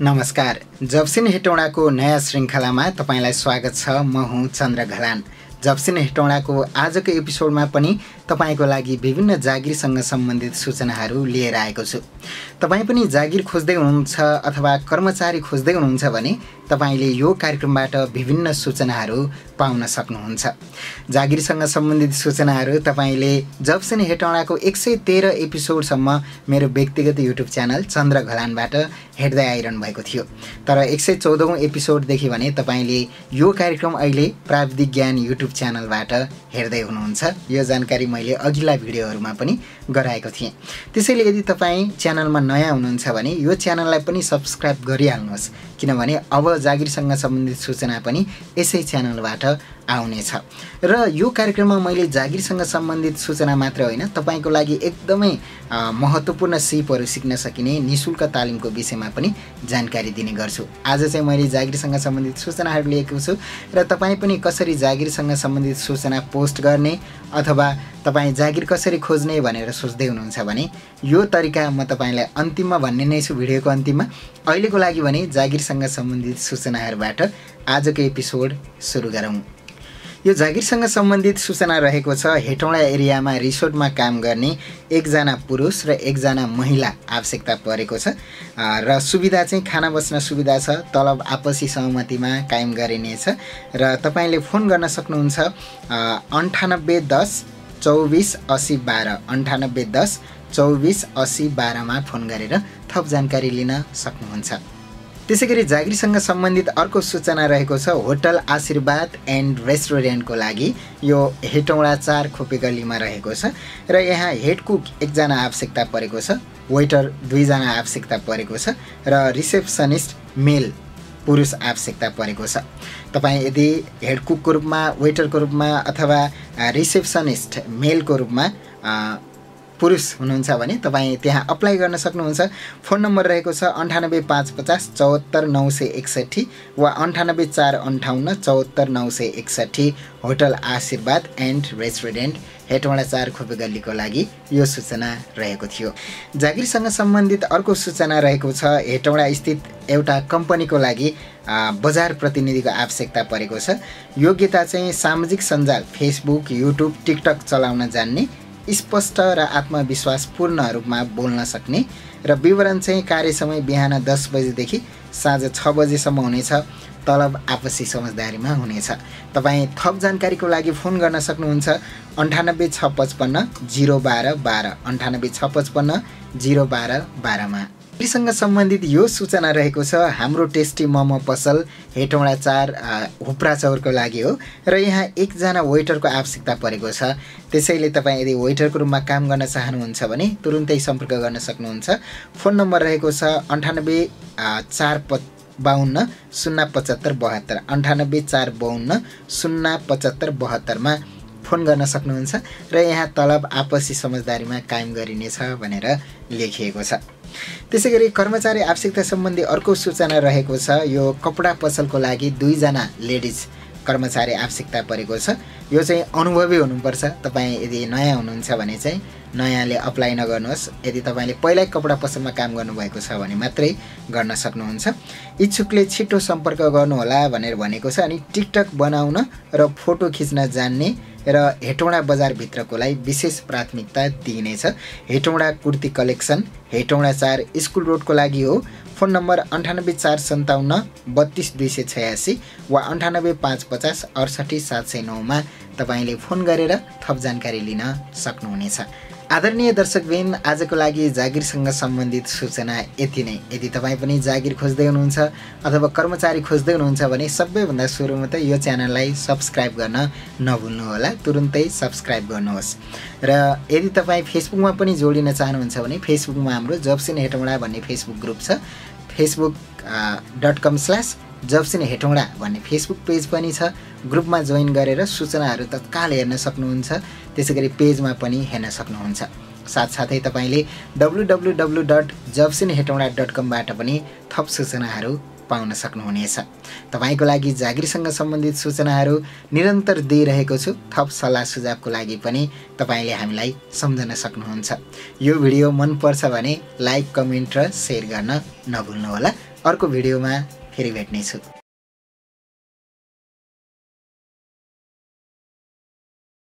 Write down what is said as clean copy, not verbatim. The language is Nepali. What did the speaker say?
नमस्कार। जब्सिन हेटौडाको नयाँ श्रृङ्खलामा तपाईलाई स्वागत छ। म हुँ चन्द्र घलान। जब्सिन हेटौडाको आजको एपिसोडमा पनि तपाईको लागि विभिन्न जागिरसँग सम्बन्धित सूचनाहरू लिएर आएको छु। तपाई पनि जागिर खोज्दै हुनुहुन्छ अथवा कर्मचारी खोज्दै हुनुहुन्छ भने तपाईले यो कार्यक्रमबाट विभिन्न सूचनाहरू पाउन सक्नुहुन्छ। जागिरसँग सम्बन्धित सूचनाहरू तपाईले जब्सिन हेटौडाको 113 एपिसोडसम्म मेरो व्यक्तिगत युट्युब च्यानल चन्द्र घलानबाट हेर्दै आइरहनु भएको थियो। तर 114औं एपिसोडदेखि भने तपाईले यो कार्यक्रम अहिले प्राविधिक ज्ञान युट्युब च्यानलबाट हेर्दै हुनुहुन्छ। यो जानकारी मैले अघिल्ला भिडियोहरूमा पनि गराएको थिएँ। त्यसैले यदि तपाईँ च्यानलमा नयाँ हुनुहुन्छ भने यो च्यानललाई पनि सब्स्क्राइब गरिहाल्नुहोस्, किनभने अब जागिरसँग सम्बन्धित सूचना पनि यसै च्यानलबाट आउनेछ। र यो कार्यक्रममा मैले जागिरसँग सम्बन्धित सूचना मात्र होइन, तपाईको लागि एकदमै महत्त्वपूर्ण सिपहरू सिक्न सकिने निशुल्क तालिमको विषयमा पनि जानकारी दिने गर्छु। आज चाहिँ मैले जागिरसँग सम्बन्धित सूचनाहरू लिएको छु र तपाईँ पनि कसरी जागिरसँग सम्बन्धित सूचना पोस्ट गर्ने अथवा तपाईँ जागिर कसरी खोज्ने भनेर सोच्दै हुनुहुन्छ भने यो तरिका म तपाईलाई अन्तिममा भन्ने नै छु। भिडियोको अन्तिममा अहिलेको लागि भने जागिरसँग सम्बन्धित सूचनाहरूबाट आजको एपिसोड सुरु गरौँ। यो जागिरसँग सम्बन्धित सूचना रहेको छ। हेटौडा एरियामा रिसोर्टमा काम गर्ने एकजना पुरुष र एकजना महिला आवश्यकता परेको छ र सुविधा चाहिँ खाना बस्न सुविधा छ। तलब आपसी सहमतिमा कायम गरिनेछ र तपाईले फोन गर्न सक्नुहुन्छ 9810 24 80 12 9810 24 80 12 मा फोन गरेर थप जानकारी लिन सक्नुहुन्छ। त्यसैगरी जागिरसँग सम्बन्धित अर्को सूचना रहेको छ। होटल आशीर्वाद एन्ड रेस्टुरेन्टको लागि यो हेटौडा 4 खोपे गल्लीमा रहेको छ र यहाँ हेड कुक एकजना आवश्यकता परेको छ, वेटर 2 जना आवश्यकता परेको छ र रिसेप्सनिस्ट मेल पुरुष आवश्यकता परेको छ। तपाईँ यदि हेड कुकको रूपमा, वेटरको रूपमा अथवा रिसेप्सनिस्ट मेलको रूपमा पुरुष हुनुहुन्छ भने तपाईँ त्यहाँ अप्लाई गर्न सक्नुहुन्छ। फोन नम्बर रहेको छ 98550 74 961 वा 98458 74 961। होटल आशीर्वाद एन्ड रेस्टुरेन्ट हेटौडा 4 खोपे गल्लीको लागि यो सूचना रहेको थियो। जागिरसँग सम्बन्धित अर्को सूचना रहेको छ। हेटौडा स्थित एउटा कम्पनीको लागि बजार प्रतिनिधिको आवश्यकता परेको छ। योग्यता चाहिँ सामाजिक सञ्जाल फेसबुक, युट्युब, टिकटक चलाउन जान्ने, स्पष्ट र आत्मविश्वासपूर्ण रूपमा बोल्न सक्ने र विवरण चाहिँ कार्य समय बिहान 10 बजेदेखि साँझ 6 बजेसम्म हुनेछ। तलब आपसी समझदारीमा हुनेछ। तपाईँ थप जानकारीको लागि फोन गर्न सक्नुहुन्छ 98655 012 12 98655 012 12 मा। सँग सम्बन्धित यो सूचना रहेको छ। हाम्रो टेस्टी मोमो पसल हेटौडा 4 हुप्रा चौरको लागि हो र यहाँ एकजना वेटरको आवश्यकता परेको छ। त्यसैले तपाईँ यदि वेटरको रूपमा काम गर्न चाहनुहुन्छ भने तुरुन्तै सम्पर्क गर्न सक्नुहुन्छ। फोन नम्बर रहेको छ 98 452 075 72 98 452 075 72 मा फोन गर्न सक्नुहुन्छ र यहाँ तलब आपसी समझदारीमा कायम गरिनेछ भनेर लेखिएको छ। त्यसैगरी कर्मचारी आवश्यकता सम्बन्धी अर्को सूचना रहेको छ। यो कपडा पसलको लागि 2 जना लेडिज कर्मचारी आवश्यकता परेको छ। यो चाहिँ अनुभवी हुनुपर्छ। तपाईँ यदि नयाँ हुनुहुन्छ भने चाहिँ नयाँले अप्लाई नगर्नुहोस्। यदि तपाईँले पहिल्यै कपडा पसलमा काम गर्नुभएको छ भने मात्रै गर्न सक्नुहुन्छ। इच्छुकले छिटो सम्पर्क गर्नुहोला भनेर भनेको छ। अनि टिकटक बनाउन र फोटो खिच्न जान्ने र हेटौडा बजारभित्रकोलाई विशेष प्राथमिकता दिइनेछ। हेटौडा कुर्ती कलेक्सन हेटौडा 4 स्कुल रोडको लागि हो। फोन नम्बर 98457 32286 वा 98550 68 709 मा तपाईले फोन गरेर थप जानकारी लिन सक्नुहुनेछ। आदरणीय दर्शकवृन्द, आजको लागि जागिरसँग सम्बन्धित सूचना यति नै। यदि तपाईँ पनि जागिर खोज्दै हुनुहुन्छ अथवा कर्मचारी खोज्दै हुनुहुन्छ भने सबैभन्दा सुरुमा त यो च्यानललाई सब्स्क्राइब गर्न नभुल्नुहोला। तुरुन्तै सब्स्क्राइब गर्नुहोस्। र यदि तपाईँ फेसबुकमा पनि जोडिन चाहनुहुन्छ भने फेसबुकमा हाम्रो जब्सिन हेटौडा भन्ने फेसबुक ग्रुप छ। facebook.com/जब्सिन हेटौडा भन्ने फेसबुक पेज पनि छ। ग्रुपमा जोइन गरेर सूचनाहरू तत्काल हेर्न सक्नुहुन्छ। त्यसैगरी पेजमा पनि हेर्न सक्नुहुन्छ। साथसाथै तपाईले www.jobsinhetauda.com बाट पनि थप सूचनाहरू पाउन सक्नुहुनेछ। तपाईको लागि जागिरसँग सम्बन्धित सूचनाहरू निरन्तर दिइरहेको छु। थप सल्लाह सुझावको लागि पनि तपाईले हामीलाई सम्झन सक्नुहुन्छ। यो भिडियो मन पर्छ भने लाइक, कमेन्ट र शेयर गर्न नभुल्नुहोला। अर्को भिडियोमा फेरि भेट्नेछु।